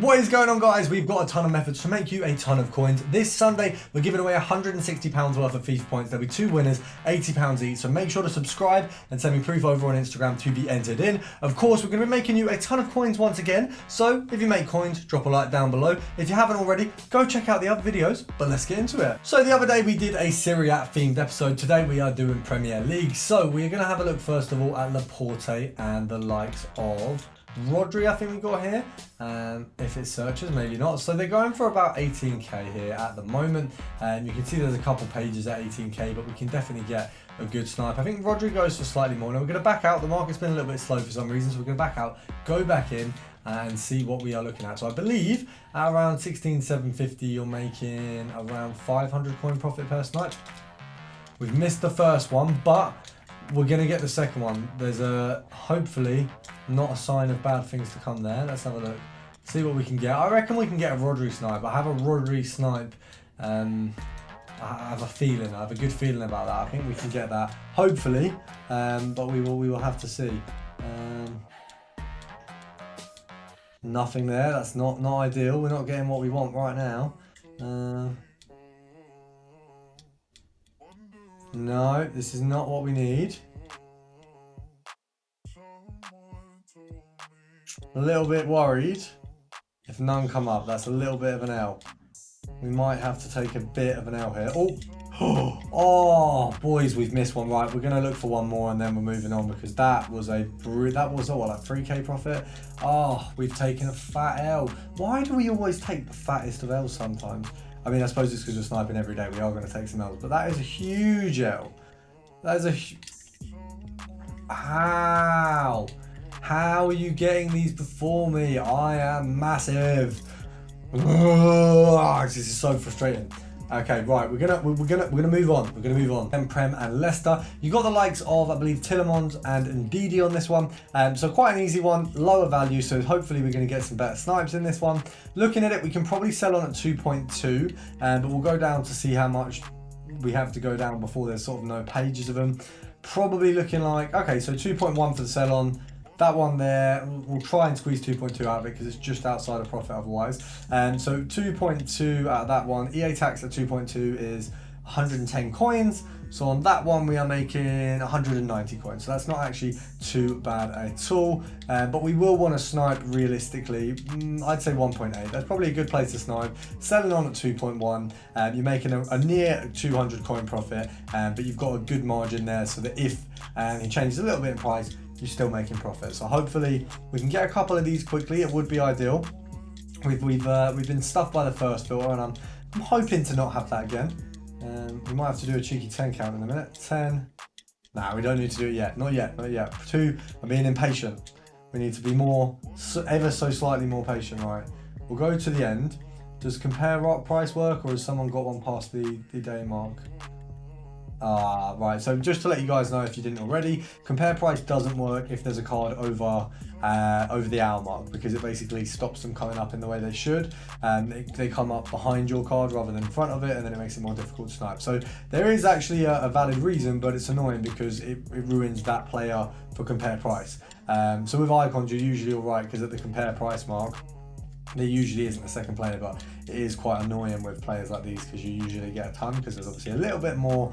What is going on, guys? We've got a ton of methods to make you a ton of coins. This Sunday, we're giving away £160 worth of FIFA points. There'll be 2 winners, £80 each. So make sure to subscribe and send me proof over on Instagram to be entered in. Of course, we're going to be making you a ton of coins once again. So if you make coins, drop a like down below. If you haven't already, go check out the other videos, but let's get into it. So the other day we did a Serie A themed episode. Today we are doing Premier League. So we're going to have a look first of all at Laporte and the likes of Rodri, I think we got here, if it searches, maybe not. So they're going for about 18k here at the moment, and you can see there's a couple pages at 18k, but we can definitely get a good snipe. I think Rodri goes for slightly more. Now we're going to back out. The market's been a little bit slow for some reason, so we're going to back out, go back in, and see what we are looking at. So I believe at around 16,750, you're making around 500 coin profit per snipe. We've missed the first one, but we're going to get the second one. There's a, hopefully, not a sign of bad things to come there. Let's have a look. See what we can get. I reckon we can get a Rodri snipe. I have a Rodri snipe. I have a feeling. I have a good feeling about that. I think we can get that. Hopefully. But we will have to see. Nothing there. That's not ideal. We're not getting what we want right now. No, this is not what we need. A little bit worried if none come up. That's a little bit of an L. We might have to take a bit of an L here. Oh, boys, we've missed one. Right, we're going to look for one more and then we're moving on, because that was a what, like 3k profit. Oh, we've taken a fat L. Why do we always take the fattest of L's sometimes? I mean, I suppose it's because we're sniping every day. We are going to take some L's, but that is a huge L. That is a How are you getting these before me? I am massive. Ugh, this is so frustrating. Okay, right, we're gonna move on. We're gonna move on. Prem and Leicester. You got the likes of, I believe, Tillemans and Ndidi on this one. So quite an easy one, lower value. So hopefully we're gonna get some better snipes in this one. Looking at it, we can probably sell on at 2.2, but we'll go down to see how much we have to go down before there's sort of no pages of them. Probably looking like, okay, so 2.1 for the sell on. That one there, we'll try and squeeze 2.2 out of it because it's just outside of profit otherwise. So 2.2 out of that one. EA tax at 2.2 is 110 coins. So on that one, we are making 190 coins. So that's not actually too bad at all. But we will want to snipe realistically, I'd say 1.8. That's probably a good place to snipe. Selling on at 2.1, you're making a near 200 coin profit, but you've got a good margin there so that if he changes a little bit in price, you're still making profit. So hopefully we can get a couple of these quickly. It would be ideal. We've been stuffed by the first filter, and I'm hoping to not have that again. We might have to do a cheeky 10 count in a minute. 10. Nah, we don't need to do it yet. Not yet. 2. I'm being impatient. We need to be more, ever so slightly more patient. Right. We'll go to the end. Does compare price work, or has someone got one past the day mark? Right, so just to let you guys know, if you didn't already, compare price doesn't work if there's a card over the hour mark, because it basically stops them coming up in the way they should. They come up behind your card rather than in front of it, and then it makes it more difficult to snipe. So there is actually a valid reason, but it's annoying because it ruins that player for compare price. So with icons, you're usually all right, because at the compare price mark, there usually isn't a second player, but it is quite annoying with players like these because you usually get a ton, because there's obviously a little bit more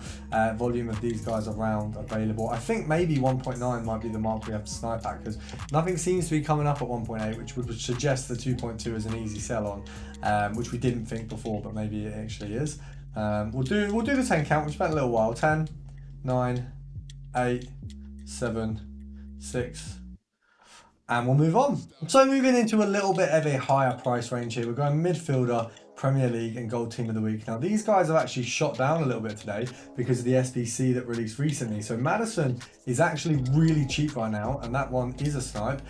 volume of these guys around available. I think maybe 1.9 might be the mark we have to snipe at, because nothing seems to be coming up at 1.8, which would suggest the 2.2 is an easy sell on, which we didn't think before, but maybe it actually is. We'll do the 10 count, which spent a little while. 10, 9, 8, 7, 6. And we'll move on. So moving into a little bit of a higher price range here. We're going midfielder, Premier League and Gold Team of the Week. Now these guys have actually shot down a little bit today because of the SBC that released recently. So Maddison is actually really cheap right now, and that one is a snipe.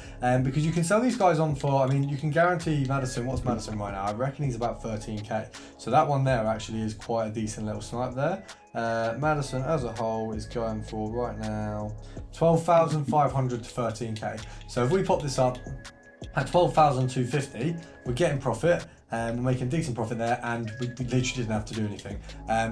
Because you can sell these guys on for, I mean, you can guarantee Maddison, what's Maddison right now? I reckon he's about 13k. So that one there actually is quite a decent little snipe there. Maddison as a whole is going for right now 12,500 to 13k. So if we pop this up at 12,250, we're getting profit. We're making decent profit there, and we literally didn't have to do anything.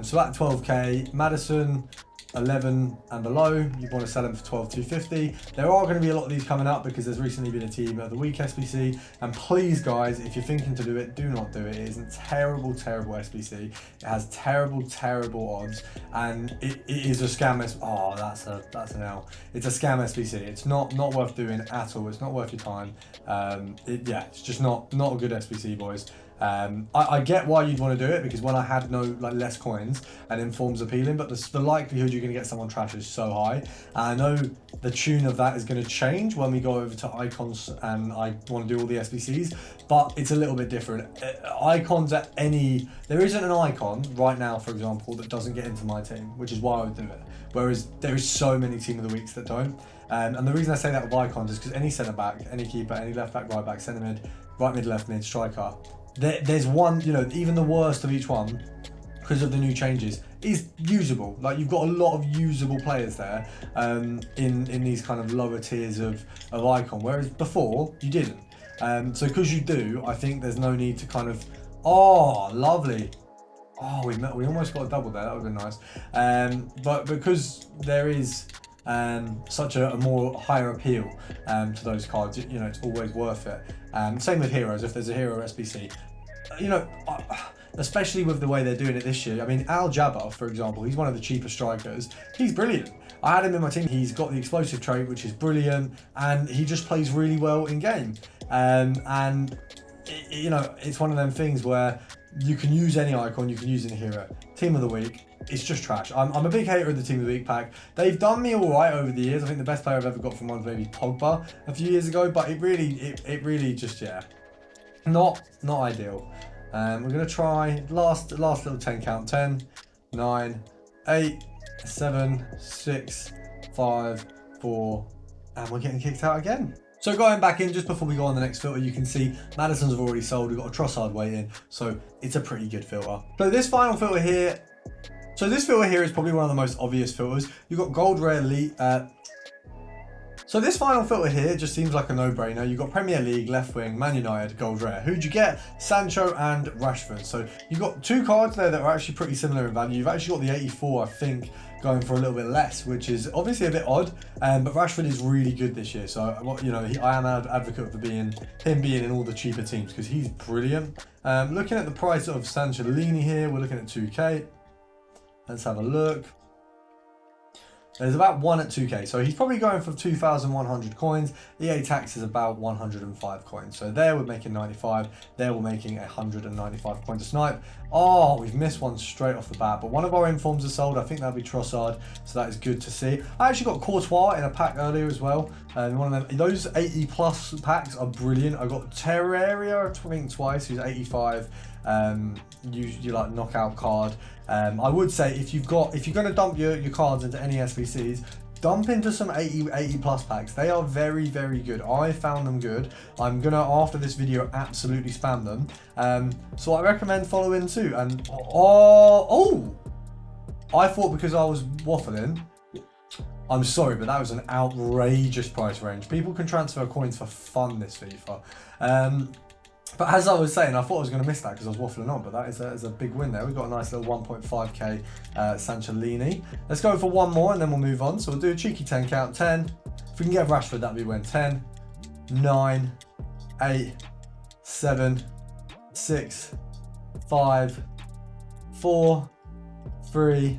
So at 12k, Maddison 11 and below, you want to sell them for 12,250. There are going to be a lot of these coming up because there's recently been a Team of the Week SBC. And please, guys, if you're thinking to do it, do not do it. It is a terrible, terrible SBC. It has terrible, terrible odds, and it is a scam. Oh, that's an L. It's a scam SBC. It's not worth doing at all. It's not worth your time. Yeah, it's just not a good SBC, boys. I get why you'd want to do it, because when I had less coins and informs appealing, but the likelihood you're going to get someone trash is so high. And I know the tune of that is going to change when we go over to icons and I want to do all the SBCs, but it's a little bit different. Icons there isn't an icon right now, for example, that doesn't get into my team, which is why I would do it. Whereas there is so many Team of the Weeks that don't. And the reason I say that with icons is because any centre back, any keeper, any left back, right back, centre mid, right mid, left mid, striker, there's one, even the worst of each one, because of the new changes, is usable. Like, you've got a lot of usable players there in these kind of lower tiers of icon, whereas before you didn't. So because you do, I think there's no need to kind of, oh, lovely. Oh, we almost got a double there. That would have been nice. But because there is such a more higher appeal to those cards, it's always worth it. Same with heroes. If there's a hero SBC, especially with the way they're doing it this year. I mean, Al Jabbar, for example, he's one of the cheaper strikers. He's brilliant. I had him in my team. He's got the explosive trait, which is brilliant, and he just plays really well in game. And it's one of them things where you can use any icon, you can use any hero. Team of the Week, it's just trash. I'm a big hater of the Team of the Week pack. They've done me all right over the years. I think the best player I've ever got from one was maybe Pogba a few years ago, but it really just, yeah, not ideal. We're gonna try last little 10 count. 10, 9, 8, 7, 6, 5, 4, and we're getting kicked out again. So going back in, just before we go on the next filter, you can see Madison's have already sold. We've got a Trossard waiting, so it's a pretty good filter. So this final filter here, is probably one of the most obvious filters. You've got Gold Rare Elite. So this final filter here just seems like a no-brainer. You've got Premier League, left wing, Man United, Gold Rare. Who'd you get? Sancho and Rashford. So you've got two cards there that are actually pretty similar in value. You've actually got the 84, I think, going for a little bit less, which is obviously a bit odd. But Rashford is really good this year. So, I am an advocate for him being in all the cheaper teams because he's brilliant. Looking at the price of Sanchez here, we're looking at 2K. Let's have a look. There's about one at 2K, so he's probably going for 2,100 coins. EA tax is about 105 coins. So there we're making 95. There we're making 195 coins a snipe. Oh, we've missed one straight off the bat, but one of our informs are sold. I think that'll be Trossard, so that is good to see. I actually got Courtois in a pack earlier as well. And one of them, those 80 plus packs are brilliant. I got Terraria, I think twice, who's 85. You like knockout card. I would say if you're going to dump your cards into any SBCs, dump into some 80 plus packs. They are very, very good. I found them good. I'm gonna, after this video, absolutely spam them. So I recommend following too. And I thought because I was waffling, I'm sorry, but that was an outrageous price range. People can transfer coins for fun this FIFA. But as I was saying, I thought I was going to miss that because I was waffling on, but that is a big win there. We've got a nice little 1.5k Sanchez. Let's go for one more and then we'll move on. So we'll do a cheeky 10 count. 10. If we can get Rashford, that'd be a win. 10, 9, 8, 7, 6, 5, 4, 3,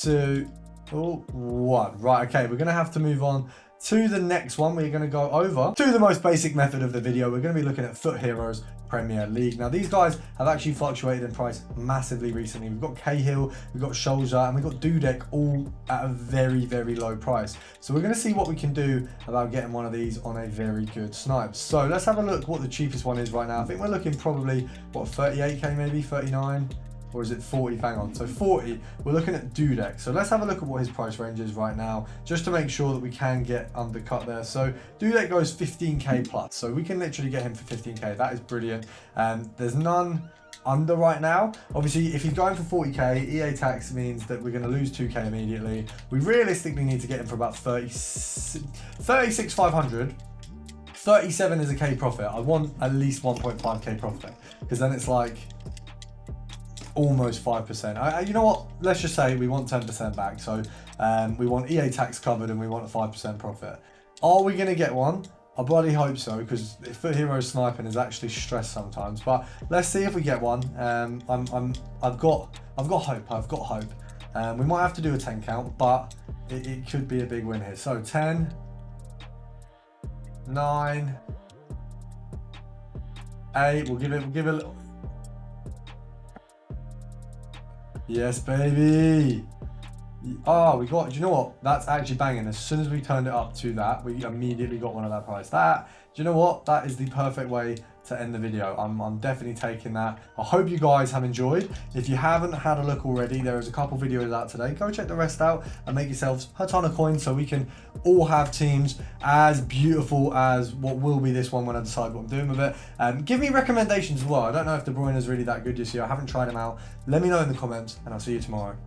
2, 1. Right, okay, we're going to have to move on to the next one. We're going to go over to the most basic method of the video. We're going to be looking at Foot Heroes Premier League. Now these guys have actually fluctuated in price massively recently. We've got Cahill, we've got Scholzer, and we've got Dudek all at a very, very low price. So we're going to see what we can do about getting one of these on a very good snipe. So let's have a look what the cheapest one is right now. I think we're looking probably, what, 38k maybe, 39? Or is it 40? Hang on. So 40, we're looking at Dudek. So let's have a look at what his price range is right now, just to make sure that we can get undercut there. So Dudek goes 15k plus. So we can literally get him for 15k. That is brilliant. There's none under right now. Obviously, if he's going for 40k, EA tax means that we're going to lose 2k immediately. We realistically need to get him for about 36,500. 37 is a K profit. I want at least 1.5k profit, because then it's like, almost 5%. You know what? Let's just say we want 10% back. So we want EA tax covered and we want a 5% profit. Are we going to get one? I bloody hope so, because Foot Hero sniping is actually stress sometimes. But let's see if we get one. I've got hope. I've got hope. We might have to do a 10 count, but it could be a big win here. So 10, 9, 8. We'll give it a little. Yes, baby. Oh, we got, do you know what? That's actually banging. As soon as we turned it up to that, we immediately got one of that price. That, do you know what? That is the perfect way to end the video. I'm definitely taking that. I hope you guys have enjoyed. If you haven't had a look already, there is a couple videos out today. Go check the rest out and make yourselves a ton of coins so we can all have teams as beautiful as what will be this one when I decide what I'm doing with it. Give me recommendations as well. I don't know if De Bruyne is really that good this year. I haven't tried him out. Let me know in the comments and I'll see you tomorrow.